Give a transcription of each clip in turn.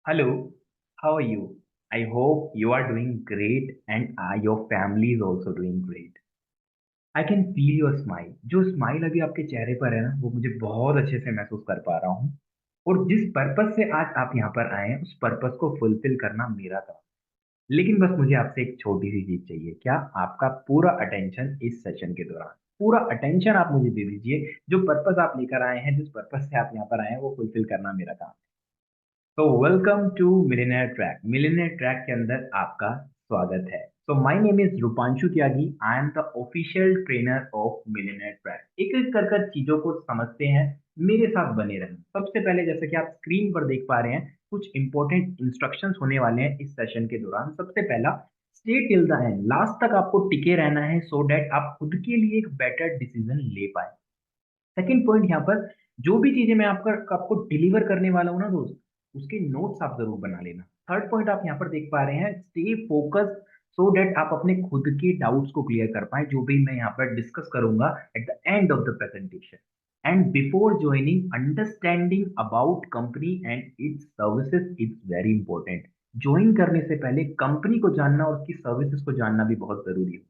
Hello, how are you? I hope you are doing great and your family is also doing great. I can feel your smile. जो smile अभी आपके चेहरे पर है ना, वो मुझे बहुत अच्छे से महसूस कर पा रहा हूँ। और जिस पर्पस से आज आप यहाँ पर आए हैं, उस पर्पस को फुलफिल करना मेरा था। लेकिन बस मुझे आपसे एक छोटी सी चीज चाहिए। क्या आपका पूरा अटेंशन इस सेशन के दौरान, पूरा अटेंशन आप मुझे दे दीजिए। जो पर्पस आप लेकर आए हैं, जिस पर्पस से आप यहाँ पर आए हैं, वो फुलफिल करना मेरा काम है। तो welcome to millionaire track. Millionaire track के अंदर आपका स्वागत है। So my name is Rupanshu Tyagi. I am the official trainer of millionaire track. एक एक कर कर चीजों को समझते हैं, मेरे साथ बने रहें। सबसे पहले, जैसे कि आप स्क्रीन पर देख पा रहे हैं, कुछ इंपॉर्टेंट इंस्ट्रक्शंस होने वाले हैं इस सेशन के दौरान। सबसे पहला, stay till the end. Last तक आपको टिके रहना है सो दैट आप खुद के लिए एक बेटर डिसीजन ले पाए। सेकंड पॉइंट यहाँ पर, जो भी चीजें मैं आपको डिलीवर करने वाला हूँ ना दोस्त, उसके नोट्स आप जरूर बना लेना। थर्ड पॉइंट आप यहाँ पर देख पा रहे हैं, स्टे फोकस सो दैट आप अपने खुद के डाउट्स को क्लियर कर पाए, जो भी मैं यहाँ पर डिस्कस करूंगा at the end of the presentation. And before joining, understanding about company and it's services is very important. Join करने से पहले कंपनी को जानना और उसकी सर्विसेज को जानना भी बहुत जरूरी है,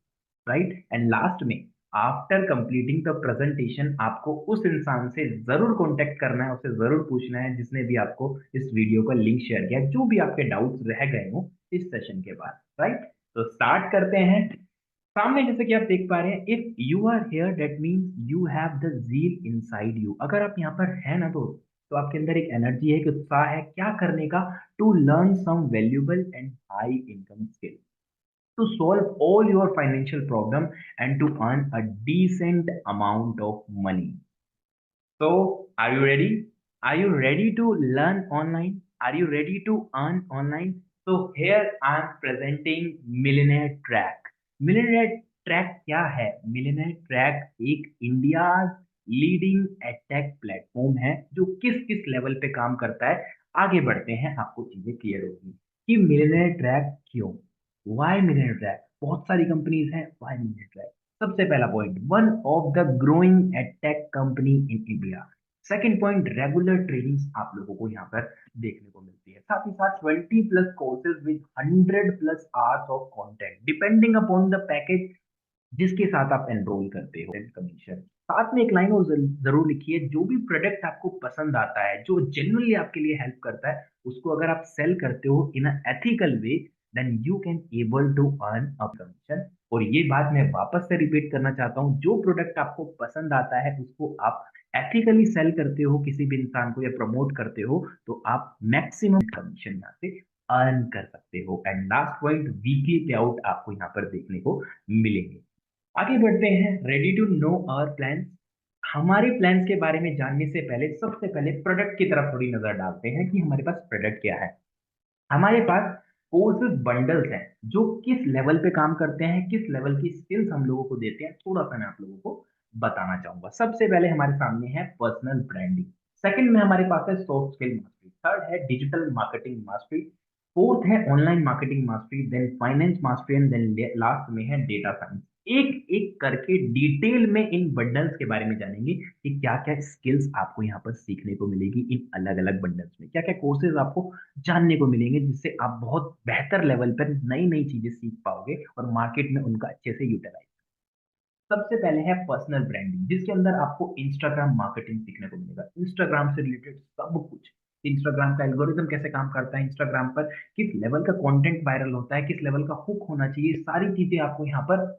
राइट। एंड लास्ट में, आफ्टर कंप्लीटिंग द प्रेजेंटेशन, आपको उस इंसान से जरूर कांटेक्ट करना है, उसे जरूर पूछना है जिसने भी आपको इस वीडियो का लिंक शेयर किया, जो भी आपके डाउट्स रह गए हो इस सेशन के बाद, राइट। तो स्टार्ट करते हैं। सामने जैसे कि आप देख पा रहे हैं, if you are here that means you have the zeal inside you. अगर आप यहाँ पर है ना दोस्त, तो आपके अंदर एक एनर्जी है, एक उत्साह है क्या करने का, to learn some valuable and high income skill, to solve all your financial problem and to earn a decent amount of money. So, are you ready? Are you ready to learn online? Are you ready to earn online? So, here I am presenting Millionaire Track. Millionaire Track क्या है? Millionaire Track एक India leading edtech platform है, जो किस किस level पे काम करता है। आगे बढ़ते हैं, आपको चीजें क्लियर होगी कि मिलियनेयर ट्रैक क्यों, वाई मिलियनेयर ट्रैक। बहुत सारी कंपनीज हैं, वाई मिलियनेयर ट्रैक। सबसे पहला point, one of the growing edtech company in India. Second point, regular trainings आप लोगों को यहाँ पर देखने को मिलती है। साथ ही साथ 20 plus courses with 100 plus hours of content, depending upon the package जिसके साथ आप एनरोल करते हो, कमीशन। साथ में एक लाइन और जरूर लिखिए, जो भी प्रोडक्ट आपको पसंद आता है, जो जेन्युइनली आपके लिए हेल्प करता है, उसको अगर आप सेल करते हो in ethical way, then you can able to earn a commission. और ये बात मैं वापस से रिपीट करना चाहता हूँ, जो प्रोडक्ट आपको पसंद आता है, उसको आप एथिकली सेल करते हो किसी भी इंसान को या प्रमोट करते हो, तो आप मैक्सिमम कमीशन यहाँ से अर्न कर सकते हो। And last point, weekly pay out आपको यहाँ पर देखने को मिलेंगे। आगे बढ़ते हैं, ready to know our plans. हमारे प्लान्स के बारे में जानने से पहले, सबसे पहले प्रोडक्ट की तरफ थोड़ी नजर डालते हैं कि हमारे पास प्रोडक्ट क्या है। हमारे पास कोर्सेज बंडल्स हैं, जो किस लेवल पे काम करते हैं, किस लेवल की स्किल्स हम लोगों को देते हैं, थोड़ा सा मैं आप लोगों को बताना चाहूंगा। सबसे पहले हमारे सामने है पर्सनल ब्रांडिंग। सेकंड में हमारे पास है सॉफ्ट स्किल मास्टरी। थर्ड है डिजिटल मार्केटिंग मास्टरी। फोर्थ है online marketing mastery. Then finance mastery and then last में है डेटा साइंस। एक एक करके डिटेल में इन बंडल्स के बारे में जानेंगे कि क्या क्या स्किल्स आपको यहाँ पर सीखने को मिलेगी इन अलग अलग बंडल्स में, क्या क्या कोर्सेज आपको जानने को मिलेंगे, जिससे आप बहुत बेहतर लेवल पर नई नई चीजें सीख पाओगे और मार्केट में उनका अच्छे से यूटिलाइज। सबसे पहले है पर्सनल ब्रांडिंग, जिसके अंदर आपको इंस्टाग्राम मार्केटिंग सीखने को मिलेगा। इंस्टाग्राम से रिलेटेड सब कुछ, इंस्टाग्राम का एल्गोरिथम कैसे काम करता है, इंस्टाग्राम पर किस लेवल का कंटेंट वायरल होता है, किस लेवल का हुक होना चाहिए, सारी चीजें आपको यहाँ पर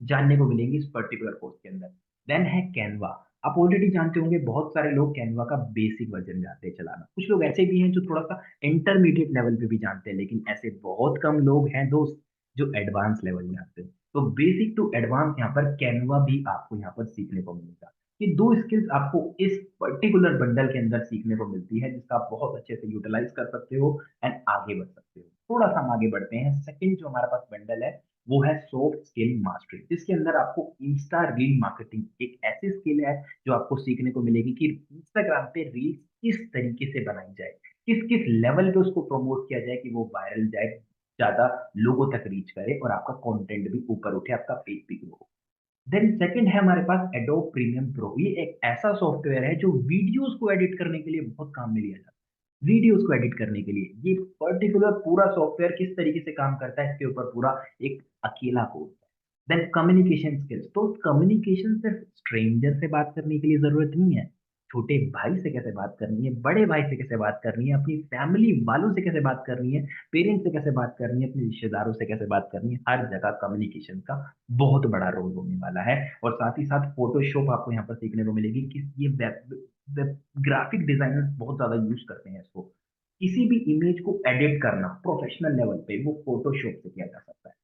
जानने को मिलेंगी इस पर्टिकुलर कोर्स के अंदर। देन है कैनवा। आप ऑलरेडी जानते होंगे, बहुत सारे लोग कैनवा का बेसिक वर्जन जानते हैं चलाना। कुछ लोग ऐसे भी हैं जो थोड़ा सा इंटरमीडिएट लेवल पे भी जानते हैं, लेकिन ऐसे बहुत कम लोग हैं दोस्त जो एडवांस लेवल में आते हैं। तो बेसिक टू एडवांस यहाँ पर कैनवा भी आपको यहाँ पर सीखने को मिलेगा। ये दो स्किल्स आपको इस पर्टिकुलर बंडल के अंदर सीखने को मिलती है, जिसका आप बहुत अच्छे से यूटिलाइज कर सकते हो एंड आगे बढ़ सकते हो। थोड़ा सा हम आगे बढ़ते हैं। सेकंड जो हमारे पास बंडल है, वो है सॉफ्ट स्किल मास्टरी, जिसके अंदर आपको इंस्टा रील मार्केटिंग, एक ऐसी स्किल है जो आपको सीखने को मिलेगी कि इंस्टाग्राम पे रील किस तरीके से बनाई जाए, किस किस लेवल पे उसको प्रमोट किया जाए कि वो वायरल जाए, ज्यादा लोगों तक रीच करे और आपका कंटेंट भी ऊपर उठे, आपका पेज भी ग्रो हो। देन सेकंड है हमारे पास एडोब प्रीमियम प्रो। ये एक ऐसा सॉफ्टवेयर है जो वीडियोस को एडिट करने के लिए बहुत काम में लिया जाता है। वीडियोस को एडिट करने के लिए। ये पर्टिकुलर पूरा सॉफ्टवेयर किस तरीके से काम करता है, इसके ऊपर पूरा एक अकेला कोर्स है। देन कम्युनिकेशन स्किल्स, तो कम्युनिकेशन सिर्फ स्ट्रेंजर से बात करने के लिए जरूरत नहीं है। छोटे भाई से कैसे बात करनी है, बड़े भाई से कैसे बात करनी है, अपनी फैमिली वालों से कैसे बात करनी है, पेरेंट्स से कैसे बात करनी है, अपने रिश्तेदारों से कैसे बात करनी है, हर जगह कम्युनिकेशन का बहुत बड़ा रोल होने वाला है। और साथ ही साथ फोटोशॉप आपको यहाँ पर सीखने को मिलेगी कि ये वेब ग्राफिक डिजाइनर्स बहुत ज्यादा यूज करते हैं इसको। किसी भी इमेज को एडिट करना प्रोफेशनल लेवल पे वो फोटोशॉप से किया जा सकता है।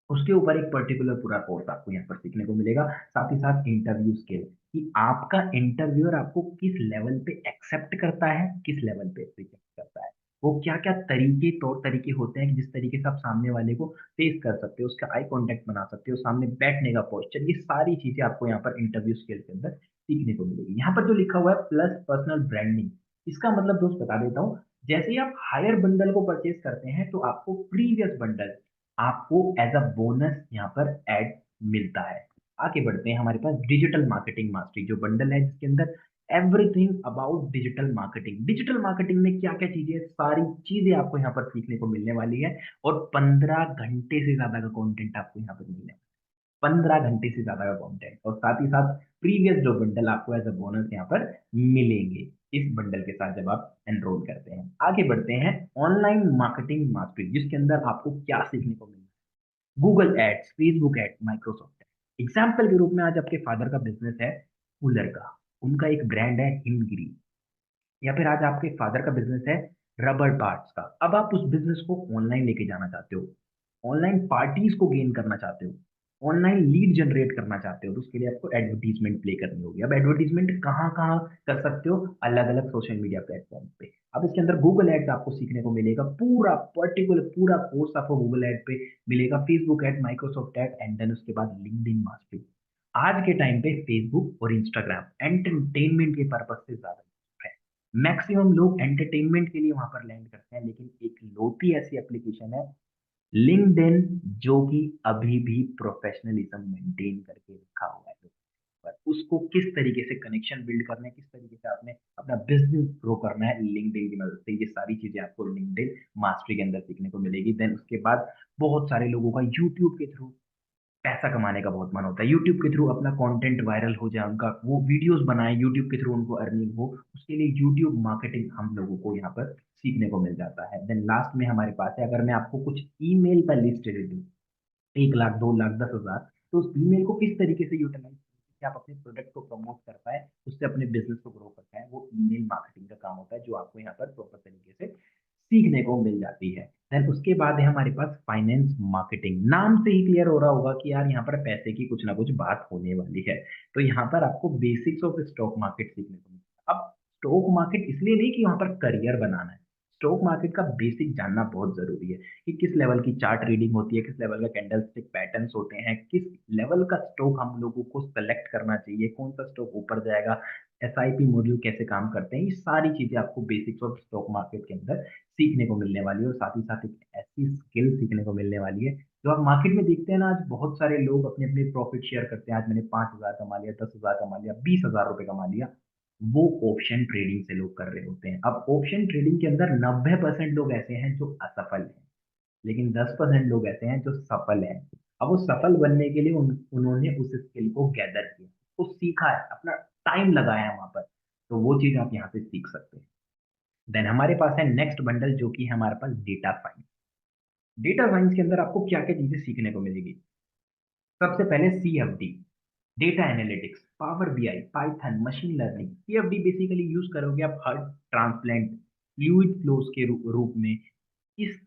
उसके ऊपर एक पर्टिकुलर पूरा कोर्स आपको यहाँ पर सीखने को मिलेगा। साथ ही साथ इंटरव्यू स्किल, कि आपका इंटरव्यूअर आपको किस लेवल पे एक्सेप्ट करता है, किस लेवल पे रिजेक्ट करता है, वो क्या क्या तरीके तौर तरीके होते हैं कि जिस तरीके से आप सामने वाले को फेस कर सकते हो, उसका आई कांटेक्ट बना सकते हो, सामने बैठने का पोस्चर, ये सारी चीजें आपको यहाँ पर इंटरव्यू स्किल के अंदर सीखने को मिलेगी। यहाँ पर जो लिखा हुआ है प्लस पर्सनल ब्रांडिंग, इसका मतलब दोस्त बता देता हूँ। जैसे ही आप हायर बंडल को परचेज करते हैं तो आपको प्रीवियस बंडल आपको एज अ बोनस यहाँ पर ऐड मिलता है। आगे बढ़ते हैं, हमारे पास डिजिटल मार्केटिंग मास्टरी जो बंडल है जिसके अंदर everything about digital marketing, digital marketing में क्या क्या चीजें, सारी चीजें आपको यहाँ पर सीखने को मिलने वाली है। और 15 घंटे से ज्यादा का कंटेंट आपको यहाँ पर मिलने, 15 घंटे से ज्यादा का कंटेंट, और साथ ही साथ प्रीवियस जो बंडल आपको एज अ बोनस यहाँ पर मिलेंगे इस बंडल के साथ जब आप एनरोल करते हैं। आगे बढ़ते हैं, ऑनलाइन मार्केटिंग मास्टरी जिसके अंदर आपको क्या सीखने को मिलेगा, Google ads, Facebook ads, Microsoft ads. Example के रूप में आज आपके फादर का बिजनेस है कूलर का, उनका एक ब्रांड है हिमगिरी, या फिर आज आपके फादर का बिजनेस है रबर पार्ट्स का। अब आप उस बिजनेस को ऑनलाइन लेके जाना चाहते हो, ऑनलाइन पार्टीज को गेन करना चाहते हो, ऑनलाइन लीड जनरेट करना चाहते हो, तो उसके लिए आपको एडवर्टीजमेंट प्ले करनी होगी। अब एडवर्टीजमेंट कहाँ कहाँ कर सकते हो, अलग अलग सोशल मीडिया प्लेटफॉर्म पे। अब इसके अंदर गूगल एड्स आपको सीखने को मिलेगा, पूरा पर्टिकुलर पूरा कोर्स आपको गूगल एड पे मिलेगा, Facebook ad, Microsoft ad, and then उसके बाद लिंक्डइन मास्टरी। आज के टाइम पे फेसबुक और इंस्टाग्राम एंटरटेनमेंट के पर्पज से ज्यादा है। मैक्सिमम लोग एंटरटेनमेंट के लिए वहां पर लैंड करते हैं, लेकिन एक लौती ऐसी एप्लीकेशन है लिंक्डइन जो कि अभी भी प्रोफेशनलिज्म मेंटेन करके रखा हुआ है। पर उसको किस तरीके से कनेक्शन बिल्ड करना है, किस तरीके से आपने अपना बिजनेस ग्रो करना है लिंक्डइन की मदद से, ये सारी चीजें आपको लिंक्डइन मास्टरी के अंदर सीखने को मिलेगी। देन उसके बाद बहुत सारे लोगों का यूट्यूब के थ्रू पैसा कमाने का बहुत मन होता है, यूट्यूब के थ्रू अपना कंटेंट वायरल हो जाए, उनका वो वीडियोस बनाए यूट्यूब के थ्रू उनको अर्निंग हो, उसके लिए यूट्यूब मार्केटिंग हम लोगों को यहाँ पर सीखने को मिल जाता है। देन लास्ट में हमारे पास है, अगर मैं आपको कुछ ईमेल का लिस्ट दे दूँ, 1 लाख, 2 लाख, 10 हजार, तो उस ईमेल को किस तरीके से यूटिलाइज कि आप अपने प्रोडक्ट को प्रमोट कर पाए, उससे अपने बिजनेस को ग्रो कर पाए, वो ईमेल मार्केटिंग का काम होता है जो आपको यहाँ पर प्रॉपर तरीके से सीखने को मिल जाती है। देन उसके बाद है हमारे पास फाइनेंस मार्केटिंग, नाम से ही क्लियर हो रहा होगा कि यार यहाँ पर पैसे की कुछ ना कुछ बात होने वाली है। तो यहाँ पर आपको बेसिक्स ऑफ स्टॉक मार्केट सीखने को मिलेगा। अब स्टॉक मार्केट इसलिए नहीं कि वहां पर करियर बनाना है, स्टॉक मार्केट का बेसिक जानना बहुत जरूरी है कि किस लेवल की चार्ट रीडिंग होती है, किस लेवल का कैंडलस्टिक पैटर्न्स होते हैं, किस लेवल का स्टॉक हम लोगों को सेलेक्ट करना चाहिए, कौन सा स्टॉक ऊपर जाएगा, एसआईपी मॉड्यूल कैसे काम करते हैं, ये सारी चीजें आपको बेसिक्स ऑफ स्टॉक मार्केट के अंदर सीखने को मिलने वाली है। और साथ ही साथ एक ऐसी स्किल सीखने को मिलने वाली है जो आप मार्केट में देखते हैं ना, आज बहुत सारे लोग अपने अपने प्रॉफिट शेयर करते हैं, आज मैंने 5 हजार कमा लिया, 10 हजार कमा लिया, 20 हजार रुपये कमा लिया, वो ऑप्शन ट्रेडिंग से लोग कर रहे होते हैं। अब ऑप्शन ट्रेडिंग के अंदर 90% लोग ऐसे हैं जो असफल हैं, लेकिन 10% लोग ऐसे हैं जो सफल हैं। अब वो सफल बनने के लिए उन्होंने उस स्किल को गैदर किया, वो सीखा है, अपना टाइम लगाया है वहां पर, तो वो चीज आप यहाँ से सीख सकते हैं। देन हमारे पास है नेक्स्ट बंडल जो कि है हमारे पास डेटा साइंस। डेटा साइंस के अंदर आपको क्या क्या चीजें सीखने को मिलेगी, सबसे पहले CFD, data analytics, power BI, Python, machine learning. CFD basically use करोगे आप हर ट्रांसप्लेंट फ्लूइड फ्लोस के रूप में। इस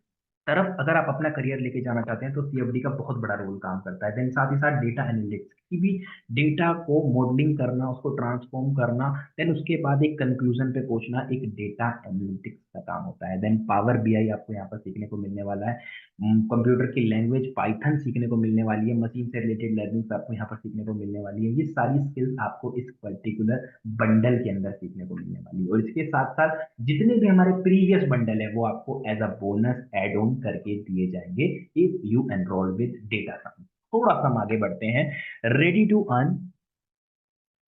तरफ अगर आप अपना करियर लेके जाना चाहते हैं तो सीएफडी का बहुत बड़ा रोल काम करता है। देन साथ ही साथ डेटा एनालिटिक्स की भी, डेटा को मॉडलिंग करना, उसको ट्रांसफॉर्म करना, देन उसके बाद एक कंक्लूजन पे पहुंचना, एक डेटा एनालिटिक्स का काम होता है। देन पावर बीआई आपको यहाँ पर सीखने को मिलने वाला है, कंप्यूटर की लैंग्वेज पाइथन सीखने को मिलने वाली है, मशीन से रिलेटेड लर्निंग आपको यहाँ पर सीखने को मिलने वाली है। ये सारी स्किल्स आपको इस पर्टिकुलर बंडल के अंदर सीखने को मिलने वाली है। और इसके साथ साथ जितने भी हमारे प्रीवियस बंडल है वो आपको as a bonus add on करके दिए जाएंगे if you enroll with data science. थोड़ा सा हम आगे बढ़ते हैं, रेडी टू अर्न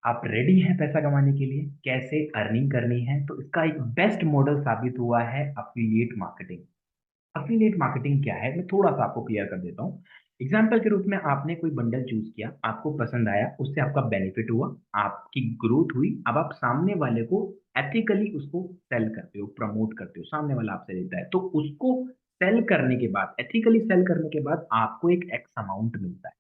आप रेडी हैं पैसा कमाने के लिए, कैसे अर्निंग करनी है? तो इसका एक बेस्ट मॉडल साबित हुआ है अफिलिएट मार्केटिंग। अफिलिएट मार्केटिंग क्या है, मैं थोड़ा सा आपको क्लियर कर देता हूँ। एग्जाम्पल के रूप में आपने कोई बंडल चूज किया, आपको पसंद आया, उससे आपका बेनिफिट हुआ, आपकी ग्रोथ हुई। अब आप सामने वाले को एथिकली उसको सेल करते हो, प्रमोट करते हो, सामने वाला आपसे लेता है, तो उसको सेल करने के बाद, एथिकली सेल करने के बाद आपको एक एक्स अमाउंट मिलता है।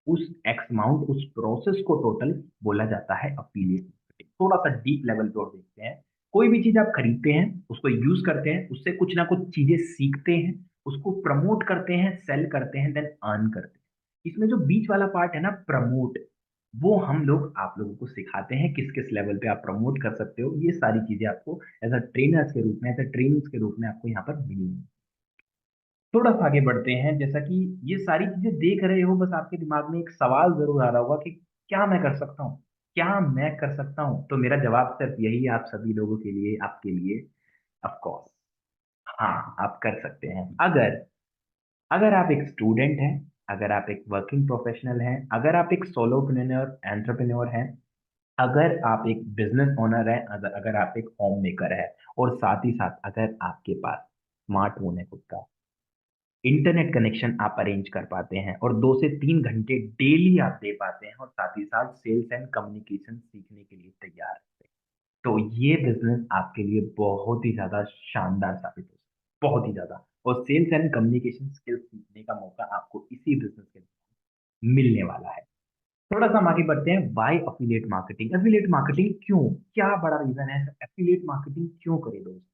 उस एक्स अमाउंट, उस प्रोसेस को टोटल बोला जाता है अफिलिएट मार्केटिंग। थोड़ा सा डीप लेवल पे और देखते हैं। कोई भी चीज आप खरीदते हैं, उसको यूज करते हैं, उससे कुछ ना कुछ चीजें सीखते हैं, उसको प्रमोट करते हैं, सेल करते हैं, देन अर्न करते हैं। इसमें जो बीच वाला पार्ट है ना, प्रमोट, वो हम लोग आप लोगों को सिखाते हैं किस किस लेवल पे आप प्रमोट कर सकते हो। ये सारी चीजें आपको एज अ ट्रेनर्स के रूप में, एज अ ट्रेनिंग्स के रूप में आपको यहाँ पर मिलेंगी। थोड़ा सा आगे बढ़ते हैं। जैसा कि ये सारी चीजें देख रहे हो, बस आपके दिमाग में एक सवाल जरूर आ रहा होगा कि क्या मैं कर सकता हूँ, क्या मैं कर सकता हूँ? तो मेरा जवाब सिर्फ यही है आप सभी लोगों के लिए, आपके लिए, ऑफ कोर्स, हाँ, आप कर सकते हैं। अगर अगर आप एक स्टूडेंट हैं, अगर आप एक वर्किंग प्रोफेशनल हैं, अगर आप एक सोलोप्रेन्योर एंटरप्रेन्योर हैं, अगर आप एक बिजनेस ओनर है, अगर अगर आप एक होम मेकर है, और साथ ही साथ अगर आपके पास स्मार्टफोन है खुद का, इंटरनेट कनेक्शन आप अरेंज कर पाते हैं, और 2 से 3 घंटे डेली आप दे पाते हैं, और साथ ही साथ सेल्स एंड कम्युनिकेशन सीखने के लिए तैयार हैं, तो ये बिजनेस आपके लिए बहुत ही ज्यादा शानदार साबित हो सकता है, बहुत ही ज्यादा। और सेल्स एंड कम्युनिकेशन स्किल्स सीखने का मौका आपको इसी बिजनेस के मिलने वाला है। थोड़ा सा हम आगे बढ़ते हैं। Why affiliate marketing? Affiliate marketing क्यों, क्या बड़ा रीजन है एफिलिएट मार्केटिंग क्यों करे दोस्त?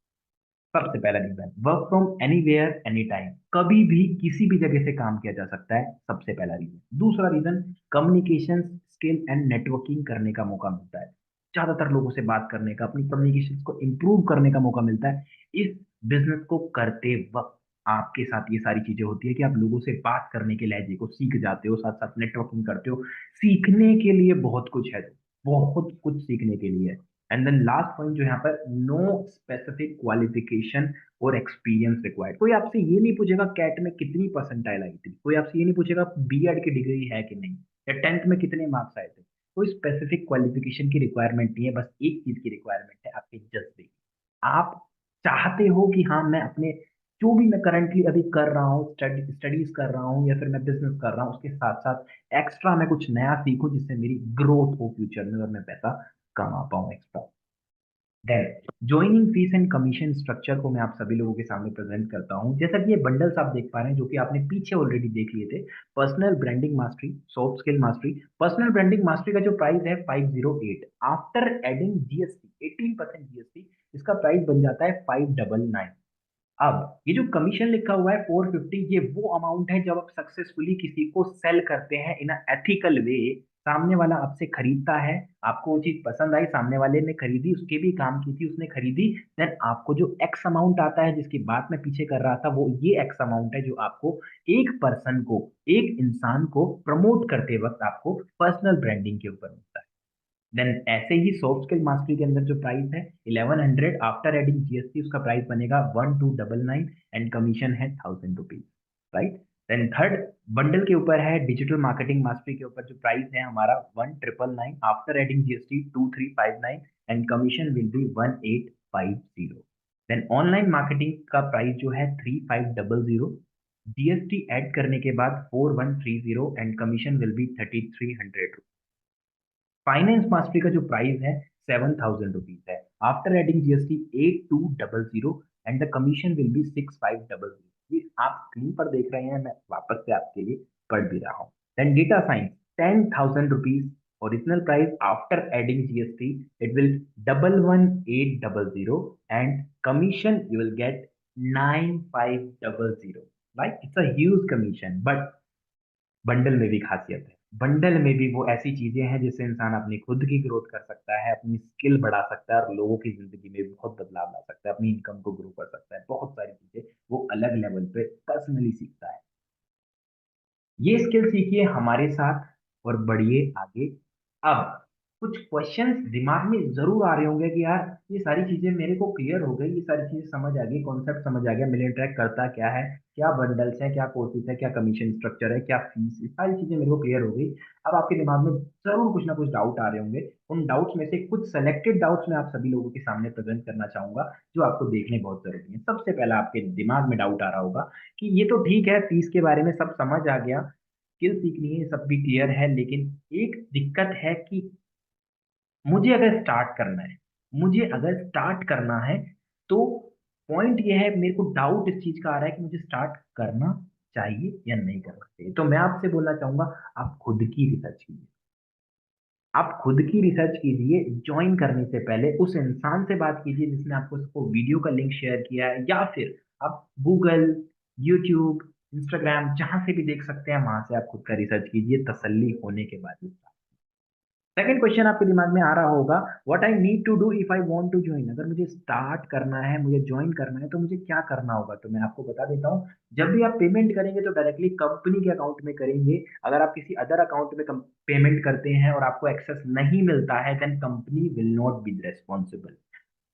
सबसे पहला reason, work from anywhere any time, कभी भी किसी भी जगह से काम किया जा सकता है, सबसे पहला रीजन। दूसरा reason, communication skill and networking करने का मौका मिलता है, ज्यादातर लोगों से बात करने का, अपनी कम्युनिकेशन को इंप्रूव करने का मौका मिलता है। इस बिजनेस को करते वक्त आपके साथ ये सारी चीजें होती है कि आप लोगों से बात करने के लहजे को सीख जाते हो, साथ साथ नेटवर्किंग करते हो। सीखने के लिए बहुत कुछ है, बहुत कुछ सीखने के लिए। एंड देन लास्ट पॉइंट जो यहाँ पर, नो स्पेसिफिक क्वालिफिकेशन और एक्सपीरियंस रिक्वायर्ड। कोई आपसे ये नहीं पूछेगा कैट में कितनी परसेंटाइल आई थी, कोई आपसे ये नहीं पूछेगा बीएड की डिग्री है कि नहीं, या टेंथ में कितने मार्क्स आए थे। कोई स्पेसिफिक क्वालिफिकेशन की रिक्वायरमेंट नहीं है, बस एक चीज की रिक्वायरमेंट है, आपके जज्बे। आप चाहते हो कि हाँ, मैं अपने जो भी मैं करंटली अभी कर रहा हूँ, स्टडीज कर रहा हूँ, या फिर मैं बिजनेस कर रहा हूँ, उसके साथ साथ एक्स्ट्रा मैं कुछ नया सीखूं जिससे मेरी ग्रोथ हो फ्यूचर में, और मैं पैसा कमा पाऊं extra. Then joining fees and commission structure को मैं आप सभी लोगों के सामने प्रेजेंट करता हूँ। जैसा कि ये बंडल्स आप देख पा रहे हैं, जो कि आपने पीछे ऑलरेडी देख लिए थे। Personal branding mastery, soft skill mastery. Personal branding mastery का जो प्राइस है 508, आफ्टर एडिंग जीएसटी 18% जीएसटी, इसका प्राइस बन जाता है 599। अब ये जो कमीशन लिखा हुआ है 450, ये वो अमाउंट है जब आप सक्सेसफुली किसी को सेल करते हैं इन एथिकल वे। सामने वाला आपसे खरीदता है, आपको वो चीज पसंद आई, सामने वाले ने खरीदी, उसके भी काम की थी, उसने खरीदी, देन आपको जो एक्स अमाउंट आता है, जिसकी बात मैं पीछे कर रहा था, वो ये एक्स अमाउंट है जो आपको एक पर्सन को, एक इंसान को प्रमोट करते वक्त आपको पर्सनल ब्रांडिंग के ऊपर मिलता है। देन ऐसे ही सॉफ्ट स्किल मास्टरी के अंदर जो प्राइस है 1100, आफ्टर एडिंग जीएसटी उसका प्राइस बनेगा 1299, एंड कमीशन है 1000 rupees, right. Then third bundle के ऊपर है डिजिटल मार्केटिंग मास्टरी के ऊपर जो प्राइस है हमारा 1999, after adding GST 2359, and commission will be 1850। Then online marketing का प्राइस जो है 3500, जीएसटी ऐड करने के बाद 4130, and commission will be 3300। Finance mastery का जो प्राइस है 7000 रुपीज है, after adding GST 8200, and the commission will be 6500। ये आप स्क्रीन पर देख रहे हैं, मैं वापस से आपके लिए पढ़ भी रहा हूँ। Then data science 10,000 rupees, original price, after adding GST it will 11800, and commission you will get 9500। Right, it's a huge commission, but bundle में भी खासियत है। बंडल में भी वो ऐसी चीजें हैं जिससे इंसान अपनी खुद की ग्रोथ कर सकता है, अपनी स्किल बढ़ा सकता है, और लोगों की जिंदगी में बहुत बदलाव ला सकता है, अपनी इनकम को ग्रो कर सकता है, बहुत सारी चीजें वो अलग लेवल पे पर्सनली सीखता है। ये स्किल सीखिए हमारे साथ और बढ़िए आगे। अब कुछ क्वेश्चंस दिमाग में जरूर आ रहे होंगे कि यार ये सारी चीजें मेरे को क्लियर हो गई, ये सारी चीजें समझ आ गई, कॉन्सेप्ट समझ आ गया, मिलियन ट्रैक करता क्या है, क्या बंडल्स है, क्या कोर्सेज है, क्या कमीशन स्ट्रक्चर है, क्या फीस, ये सारी चीजें मेरे को क्लियर हो गई। अब आपके दिमाग में जरूर कुछ ना कुछ डाउट आ रहे होंगे। उन डाउट्स में से कुछ सेलेक्टेड डाउट्स मैं आप सभी लोगों के सामने प्रेजेंट करना चाहूंगा, जो आपको देखने बहुत जरूरी है। सबसे पहला आपके दिमाग में डाउट आ रहा होगा कि ये तो ठीक है, फीस के बारे में सब समझ आ गया, स्किल सीखनी है, सब भी क्लियर है, लेकिन एक दिक्कत है कि मुझे अगर स्टार्ट करना है, मुझे अगर स्टार्ट करना है तो पॉइंट ये है, मेरे को डाउट इस चीज का आ रहा है कि मुझे स्टार्ट करना चाहिए या नहीं करना चाहिए। तो मैं आपसे बोलना चाहूंगा, आप खुद की रिसर्च कीजिए। आप खुद की रिसर्च कीजिए। ज्वाइन करने से पहले उस इंसान से बात कीजिए जिसने आपको उसको वीडियो का लिंक शेयर किया है, या फिर आप गूगल, यूट्यूब, इंस्टाग्राम जहां से भी देख सकते हैं, वहां से आप खुद का रिसर्च कीजिए तसल्ली होने के बाद। सेकंड क्वेश्चन आपके दिमाग में आ रहा होगा, what I need to do if I want to join. अगर मुझे स्टार्ट करना है, मुझे ज्वाइन करना है, तो मुझे क्या करना होगा। तो मैं आपको बता देता हूँ, जब भी आप पेमेंट करेंगे तो डायरेक्टली कंपनी के अकाउंट में करेंगे। अगर आप किसी अदर अकाउंट में पेमेंट करते हैं और आपको एक्सेस नहीं मिलता है, then company will not be responsible.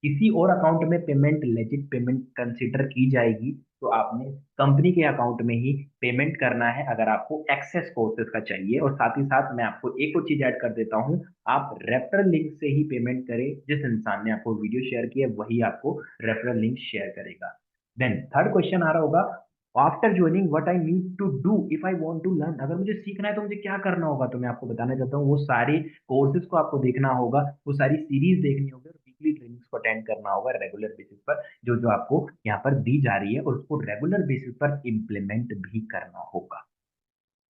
किसी और अकाउंट में पेमेंट लेजिट पेमेंट कंसिडर की जाएगी, तो आपने कंपनी के अकाउंट में ही पेमेंट करना है अगर आपको एक्सेस कोर्सेज का चाहिए। और साथ ही साथ मैं आपको एक और चीज ऐड कर देता हूँ, आप रेफरल लिंक से ही पेमेंट करें। जिस इंसान ने आपको वीडियो शेयर किया वही आपको रेफरल लिंक शेयर करेगा। देन थर्ड क्वेश्चन आ रहा होगा, after joining what I need to do if I want to learn. अगर मुझे सीखना है तो मुझे क्या करना होगा। तो मैं आपको बताना चाहता हूँ, वो सारी कोर्सेज को आपको देखना होगा, वो सारी सीरीज देखनी होगी, और वीकली ट्रेनिंग्स को अटेंड करना होगा रेगुलर बेसिस पर, जो जो आपको यहाँ पर दी जा रही है, और उसको रेगुलर बेसिस पर इम्प्लीमेंट भी करना होगा।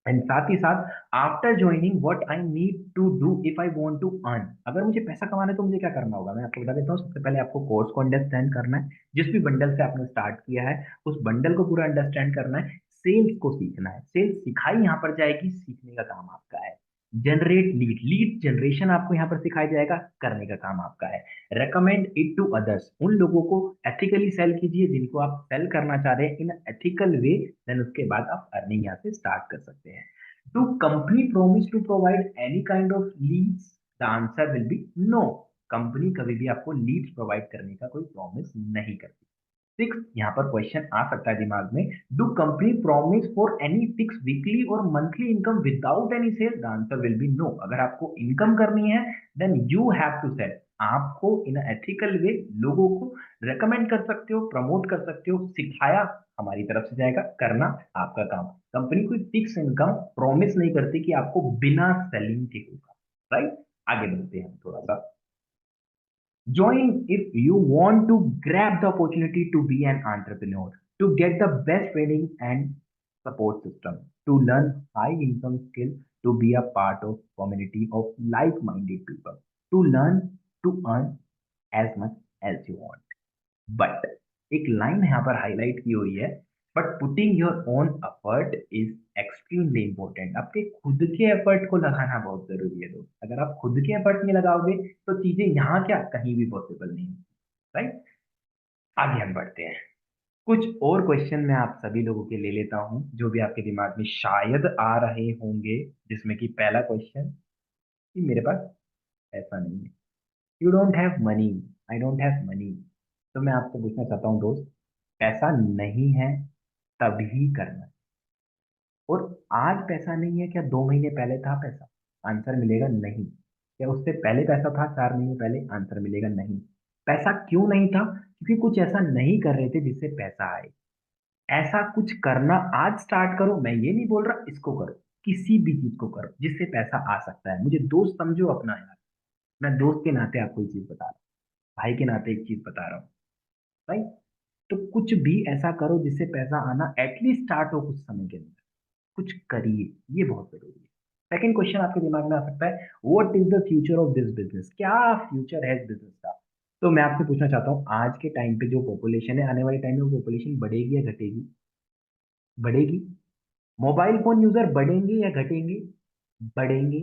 एंड साथ ही साथ, after joining what I need to do if I want to earn. अगर मुझे पैसा कमाना है तो मुझे क्या करना होगा। मैं आपको बता देता हूँ, सबसे पहले आपको कोर्स को अंडरस्टैंड करना है, जिस भी बंडल से आपने स्टार्ट किया है उस बंडल को पूरा अंडरस्टैंड करना है। सेल्स को सीखना है, सेल्स सिखाई यहाँ पर जाएगी, सीखने का काम आपका है। जनरेट लीड, लीड जनरेशन आपको यहाँ पर सिखाया जाएगा, करने का काम आपका है। रेकमेंड इट टू अदर्स, उन लोगों को एथिकली सेल कीजिए जिनको आप सेल करना चाह रहे हैं इन एथिकल वे। देन उसके बाद आप अर्निंग यहाँ से स्टार्ट कर सकते हैं। Do company promise to provide any kind of leads. The answer will be no. Company कभी भी आपको लीड्स प्रोवाइड करने का कोई प्रॉमिस नहीं करती। सिक्स, यहाँ पर क्वेश्चन आ सकता है दिमाग में, do company promise for any fix weekly or monthly income without any sell. The answer will be no. अगर आपको इनकम करनी है, then you have to sell. आपको इन एथिकल वे लोगों को रेकमेंड कर सकते हो, प्रमोट कर सकते हो, सिखाया हमारी तरफ से जाएगा, करना आपका काम। कंपनी कोई फिक्स इनकम प्रॉमिस नहीं करती कि आपको बिना सेलिंग के होगा। राइट, आगे बढ़ते हैं थोड़ा सा। Join if you want to grab the opportunity to be an entrepreneur, to get the best training and support system, to learn high income skill, to be a part of community of like-minded people, to learn to earn as much as you want. But एक line यहाँ पर highlight की हुई है, but putting your own effort is extremely important. आपके खुद के effort को लगाना बहुत जरूरी है दोस्त। अगर आप खुद के एफर्ट नहीं लगाओगे तो चीजें यहाँ क्या कहीं भी पॉसिबल नहीं। राइट, आगे हम बढ़ते हैं। कुछ और क्वेश्चन मैं आप सभी लोगों के ले लेता हूं, जो भी आपके दिमाग में शायद आ रहे होंगे, जिसमें कि पहला क्वेश्चन, कि मेरे पास पैसा नहीं है। You don't have money, I don't have money. तो मैं आपसे पूछना चाहता हूँ दोस्त, पैसा नहीं है तभी करना है। और आज पैसा नहीं है, क्या 2 महीने पहले था पैसा? आंसर मिलेगा नहीं। क्या उससे पहले पैसा था, 4 महीने पहले? आंसर मिलेगा नहीं। पैसा क्यों नहीं था? क्योंकि कुछ ऐसा नहीं कर रहे थे जिससे पैसा आए। ऐसा कुछ करना आज स्टार्ट करो। मैं ये नहीं बोल रहा इसको करो, किसी भी चीज को करो जिससे पैसा आ सकता है। मुझे दोस्त समझो अपना यार, मैं दोस्त के नाते आपको ये चीज बता रहा हूँ, भाई के नाते एक चीज बता रहा हूँ। राइट, तो कुछ भी ऐसा करो जिससे पैसा आना एटलीस्ट स्टार्ट हो कुछ समय के अंदर। कुछ करिए, ये बहुत जरूरी है। सेकंड क्वेश्चन आपके दिमाग में आ सकता है, what is the future of this business. क्या फ्यूचर है इस बिजनेस का? तो मैं आपसे पूछना चाहता हूँ, आज के टाइम पे जो पॉपुलेशन है, आने वाले टाइम में वो पॉपुलेशन बढ़ेगी या घटेगी? बढ़ेगी। मोबाइल फोन यूजर बढ़ेंगे या घटेंगे? बढ़ेंगे।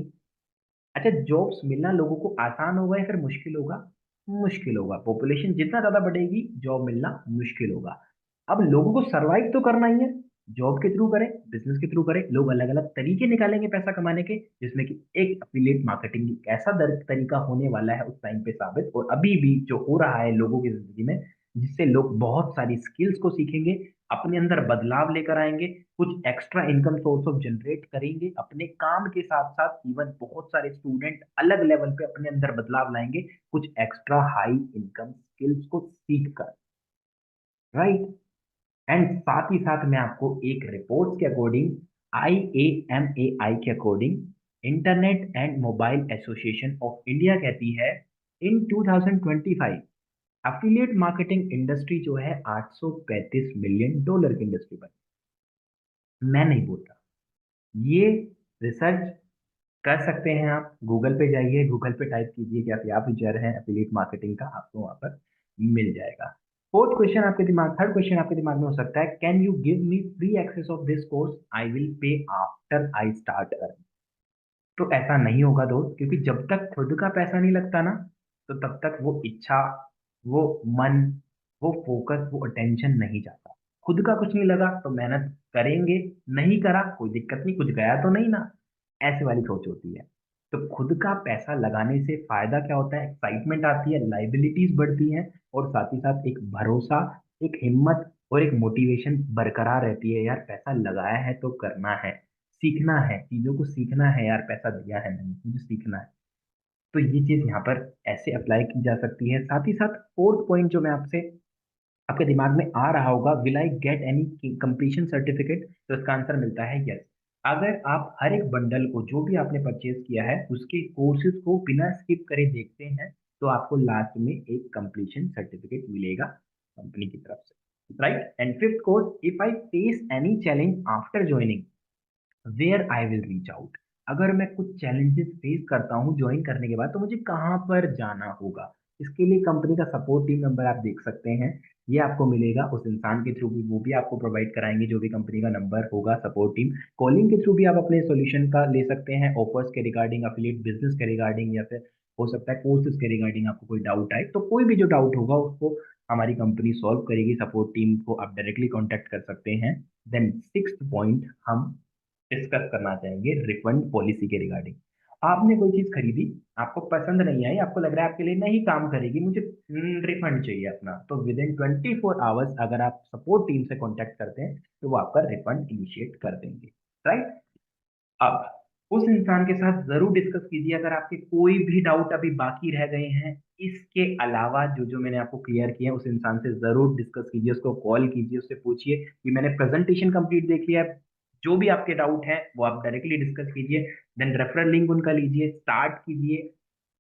अच्छा, जॉब्स मिलना लोगों को आसान होगा या फिर मुश्किल होगा? मुश्किल होगा। पॉपुलेशन जितना ज्यादा बढ़ेगी, जॉब मिलना मुश्किल होगा। अब लोगों को सरवाइव तो करना ही है, जॉब के थ्रू करें, बिजनेस के थ्रू करें, लोग अलग अलग तरीके निकालेंगे पैसा कमाने के, जिसमें कि एक अफिलिएट मार्केटिंग एक ऐसा तरीका होने वाला है उस टाइम पे साबित, और अभी भी जो हो रहा है लोगों की जिंदगी में, जिससे लोग बहुत सारी स्किल्स को सीखेंगे, अपने अंदर बदलाव लेकर आएंगे, कुछ extra income source of generate करेंगे अपने काम के साथ साथ। इवन बहुत सारे स्टूडेंट अलग लेवल पे अपने अंदर बदलाव लाएंगे कुछ एक्स्ट्रा हाई इनकम स्किल्स को सीख कर, राइट। एंड साथ ही साथ मैं आपको एक रिपोर्ट के अकॉर्डिंग, IAMAI के according, internet and mobile association of India कहती है इन 2025 अफिलिएट मार्केटिंग इंडस्ट्री जो है 835 मिलियन डॉलर की इंडस्ट्री बनी। मैं नहीं बोलता, ये रिसर्च कर सकते हैं आप, गूगल पे जाइए, गूगल पे टाइप कीजिए कि आप क्या फीचर है एफिलिएट मार्केटिंग का, आपको वहां पर मिल जाएगा। फोर्थ क्वेश्चन आपके दिमाग थर्ड क्वेश्चन आपके दिमाग में हो सकता है, can you give me free access of this course, I will pay after I start earn. तो ऐसा नहीं होगा दोस्त, क्योंकि जब तक खुद का पैसा नहीं लगता ना, तो तब तक वो इच्छा, वो मन, वो फोकस, वो अटेंशन नहीं जाता। खुद का कुछ नहीं लगा तो मेहनत करेंगे, नहीं करा कोई दिक्कत नहीं, कुछ गया तो नहीं ना, ऐसे वाली सोच होती है। तो खुद का पैसा लगाने से फायदा क्या होता है, एक्साइटमेंट आती है, लाइबिलिटीज बढ़ती हैं, और साथ ही साथ एक भरोसा, एक हिम्मत और एक मोटिवेशन बरकरार रहती है, यार पैसा लगाया है तो करना है, सीखना है, चीजों को सीखना है, यार पैसा दिया है मैंने, मुझे सीखना है। तो ये चीज यहाँ पर ऐसे अप्लाई की जा सकती है। साथ ही साथ फोर्थ पॉइंट जो मैं आपसे, आपके दिमाग में आ रहा होगा, will I get any completion certificate, तो इसका आंसर मिलता है यस। अगर आप हर एक बंडल को जो भी आपने परचेज किया है उसके कोर्सेज को बिना स्किप करे देखते हैं, तो आपको लास्ट में एक कंप्लीशन सर्टिफिकेट मिलेगा कंपनी की तरफ से, right. And fifth course, if I face any challenge after joining, where I will reach out. अगर मैं कुछ चैलेंजेस फेस करता हूँ ज्वाइन करने के बाद, तो मुझे कहाँ पर जाना होगा, इसके लिए कंपनी का सपोर्ट टीम नंबर आप देख सकते हैं, ये आपको मिलेगा उस इंसान के थ्रू भी, वो भी आपको प्रोवाइड कराएंगे, जो भी कंपनी का नंबर होगा सपोर्ट टीम। कॉलिंग के थ्रू भी आप अपने सॉल्यूशन का ले सकते हैं, ऑफर्स के रिगार्डिंग, अफिलिएट बिजनेस के रिगार्डिंग, या फिर हो सकता है कोर्सेज के रिगार्डिंग आपको कोई डाउट आए, तो कोई भी जो डाउट होगा उसको हमारी कंपनी सॉल्व करेगी, सपोर्ट टीम को आप डायरेक्टली कॉन्टेक्ट कर सकते हैं। देन सिक्स पॉइंट हम डिस्कस करना चाहेंगे रिफंड पॉलिसी के रिगार्डिंग। आपने कोई चीज खरीदी, आपको पसंद नहीं आई, आपको लग रहा है आपके लिए नहीं काम करेगी, मुझे रिफंड चाहिए अपना, तो विद इन 24 आवर्स अगर आप सपोर्ट टीम से कांटेक्ट करते हैं तो वो आपका रिफंड इनिशिएट कर देंगे, राइट। अब उस इंसान के साथ जरूर डिस्कस कीजिए अगर आपके कोई भी डाउट अभी बाकी रह गए हैं, इसके अलावा जो जो मैंने आपको क्लियर किया है, उस इंसान से जरूर डिस्कस कीजिए, उसको कॉल कीजिए, उससे पूछिए कि मैंने प्रेजेंटेशन कंप्लीट देख लिया है, जो भी आपके डाउट है वो आप डायरेक्टली डिस्कस कीजिए। देन रेफरल लिंक उनका लीजिए, स्टार्ट कीजिए,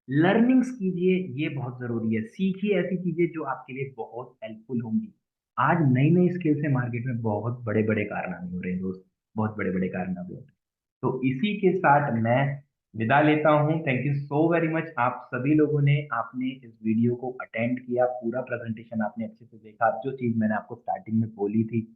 लर्निंग्स कीजिए, ये बहुत जरूरी है, सीखिए ऐसी चीजें जो आपके लिए बहुत हेल्पफुल होंगी। आज नई नई स्किल से मार्केट में बहुत बड़े बड़े कारनामे हो रहे हैं दोस्त, बहुत बड़े बड़े कारनामे हो रहे हैं। तो इसी के साथ मैं विदा लेता हूँ। Thank you so very much आप सभी लोगों ने, आपने इस वीडियो को अटेंड किया, पूरा प्रेजेंटेशन आपने अच्छे से देखा, जो चीज मैंने आपको स्टार्टिंग में बोली थी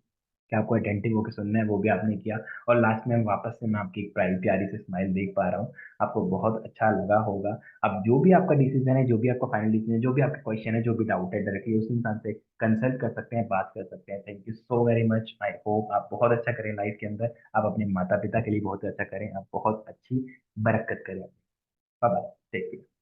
कि आपको अटेंटिव होकर सुनना है वो भी आपने किया, और लास्ट में वापस से मैं आपकी एक प्यारी प्यारी से स्माइल देख पा रहा हूँ, आपको बहुत अच्छा लगा होगा। अब जो भी आपका डिसीजन है, जो भी आपका फाइनल डिसीजन है, जो भी आपका क्वेश्चन है, जो भी डाउट है, डायरेक्टली उस इंसान से कंसल्ट कर सकते हैं, बात कर सकते हैं। Thank you so very much, I hope आप बहुत अच्छा करें लाइफ के अंदर, आप अपने माता पिता के लिए बहुत अच्छा करें, आप बहुत अच्छी बरकत करें। Bye bye, take care.